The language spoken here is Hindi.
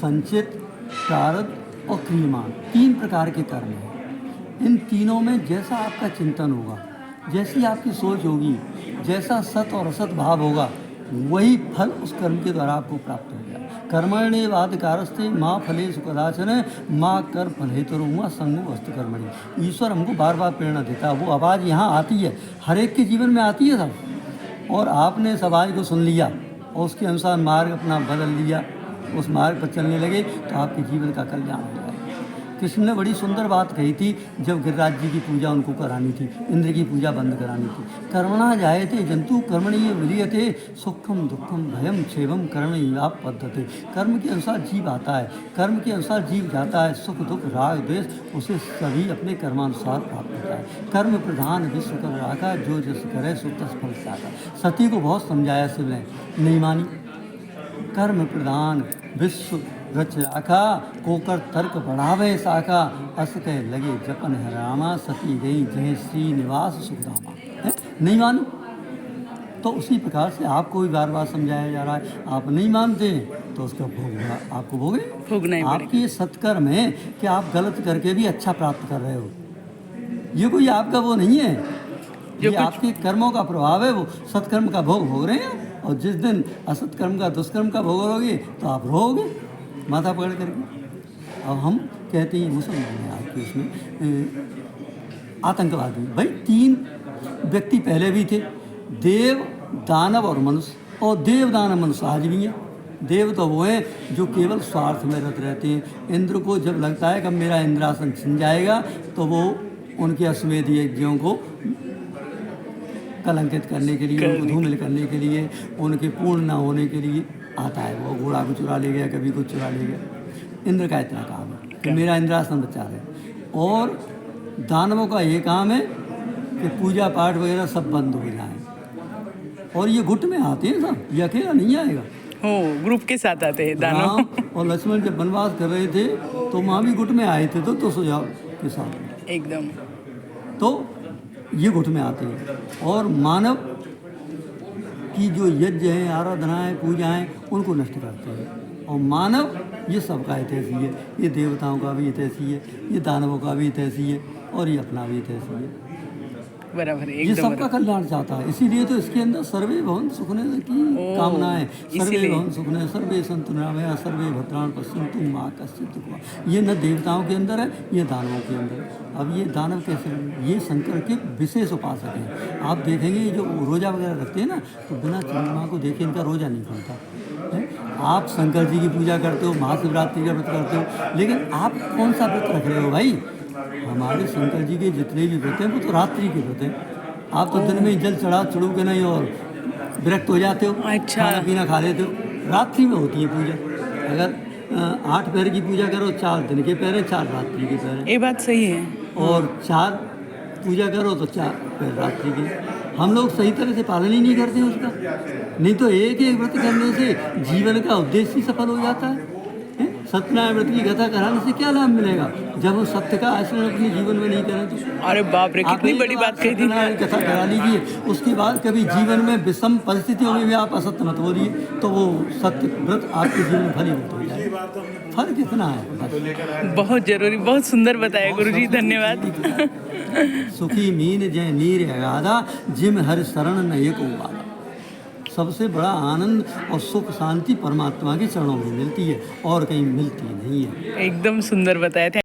संचित, प्रारब्ध और क्रियमाण, 3 प्रकार के कर्म हैं। इन तीनों में जैसा आपका चिंतन होगा, जैसी आपकी सोच होगी, जैसा सत और असत भाव होगा, वही फल उस कर्म के द्वारा आपको प्राप्त हो जाए। कर्मण्येवाधिकारस्ते माँ फलेषु कदाचन माँ कर फल हेतुर्मा हुआ संगो अस्तु कर्मणि। ईश्वर हमको बार बार प्रेरणा देता है। वो आवाज़ यहाँ आती है, हर एक के जीवन में आती है सब, और आपने इस आवाज़ को सुन लिया और उसके अनुसार मार्ग अपना बदल लिया, उस मार्ग पर चलने लगे तो आपके जीवन का कल्याण हो जाएगा। कृष्ण ने बड़ी सुंदर बात कही थी जब गिरिराज जी की पूजा उनको करानी थी, इंद्र की पूजा बंद करानी थी। कर्मणा जायते जंतु कर्मणीय विलीयते सुखम दुखम भयम क्षेमम कर्मणीयाप पद्धते। कर्म के अनुसार जीव आता है, कर्म के अनुसार जीव जाता है। सुख दुख राग द्वेष उसे सभी अपने कर्मानुसार प्राप्त होता है। कर्म प्रधान विश्व कर राखा, जो जस करे सो तस फल साका। सती को बहुत समझाया शिव ने, नहीं मानी। कर्म प्रधान विश्व रच राखा, कोकर तर्क बढ़ावे शाखा, अस कह लगे जपन है रामा, सती गई जय श्री निवास सुखधामा। नहीं मानो तो उसी प्रकार से आपको भी बार बार समझाया जा रहा है। आप नहीं मानते तो उसका भोग आपको भोगे। आपकी सत्कर्म है कि आप गलत करके भी अच्छा प्राप्त कर रहे हो। ये कोई आपका वो नहीं है, ये आपके कर्मों का प्रभाव है। वो सत्कर्म का भोग भोग रहे हैं, और जिस दिन असत्कर्म का दुष्कर्म का भोग करोगे तो आप रोगे माथा पकड़ करके। अब हम कहते हैं मुसलमान हैं आपके उसमें आतंकवादी। भाई 3 व्यक्ति पहले भी थे, देव दानव और मनुष्य। और देव दानव मनुष्य आज भी हैं। देव तो वो हैं जो केवल स्वार्थ में रत रहते हैं। इंद्र को जब लगता है कि मेरा इंद्रासन छिन जाएगा तो वो उनके अश्वमेध यज्ञों को कलंकित करने के लिए, उनको धूमिल करने के लिए, उनके पूर्ण न होने के लिए आता है। वो घोड़ा को चुरा ले गया, कभी कुछ चुरा ले गया। इंद्र का इतना काम है कि मेरा इंद्रासन बचा रहे। और दानवों का ये काम है कि पूजा पाठ वगैरह सब बंद हो जाए। और ये गुट में आते हैं सब, ये अकेला नहीं आएगा। हो ग्रुप के साथ आते हैं दानव। राम और लक्ष्मण जब वनवास कर रहे थे तो वहाँ भी गुट में आए थे, तो सुझाव के साथ एकदम। तो ये गुट में आते हैं। और मानव की जो यज्ञ हैं, आराधनाएं, पूजाएं, उनको नष्ट करते हैं। और मानव ये सबका हितैषी है, ये देवताओं का भी हितैषी है, ये दानवों का भी हितैषी है, और ये अपना भी हितैषी है। बराबर है, ये सबका कल्याण चाहता है। इसीलिए तो इसके अंदर सर्वे भवन सुखने की कामना है। सर्वे भवन सुखने, सर्वे सन्तु निरामया, सर्वे भद्राणि पश्यन्तु मा कश्चित् दुःखभाग्। ये न देवताओं के अंदर है, ये दानवों के अंदर है। अब ये दानव कैसे, ये शंकर के विशेष उपासक हैं। आप देखेंगे जो रोजा वगैरह रखते हैं ना, तो बिना चंद्रमा को देखे इनका रोजा नहीं खुलता। आप शंकर जी की पूजा करते हो, महाशिवरात्रि का व्रत करते हो, लेकिन आप कौन सा व्रत रख रहे हो भाई? हमारे शंकर जी के जितने भी व्रत हैं वो तो रात्रि के व्रत हैं। आप तो दिन में जल चढ़ो के नहीं और विरक्त हो जाते हो। अच्छा। खाना पीना खा लेते हो। रात्रि में होती है पूजा। अगर 8 पहर की पूजा करो, 4 दिन के पहर, 4 रात्रि के पहर। ये बात सही है। और 4 पूजा करो तो 4 पहर रात्रि के। हम लोग सही तरह से पालन ही नहीं करते उसका। नहीं तो एक एक व्रत करने से जीवन का उद्देश्य ही सफल हो जाता है। सत्यनारायण व्रत की कथा कराने से क्या लाभ मिलेगा जब हम सत्य का आचरण अपने जीवन में नहीं करें तो? अरे बाप रे, कितनी बड़ी बात कही थी। सत्यनारायण कथा करा लीजिए, उसके बाद कभी जीवन में विषम परिस्थितियों में भी आप असत्य मत बोलिए, तो वो सत्य व्रत आपके जीवन में फलीभूत हो जाए। फर्क कितना है? बहुत जरूरी, बहुत सुंदर बताया गुरुजी, धन्यवाद। सुखी मीन जय नीर अगाधा, जिम हर शरण न एक उबादा। सबसे बड़ा आनंद और सुख शांति परमात्मा के चरणों में मिलती है, और कहीं मिलती नहीं है। एकदम सुंदर बताया था।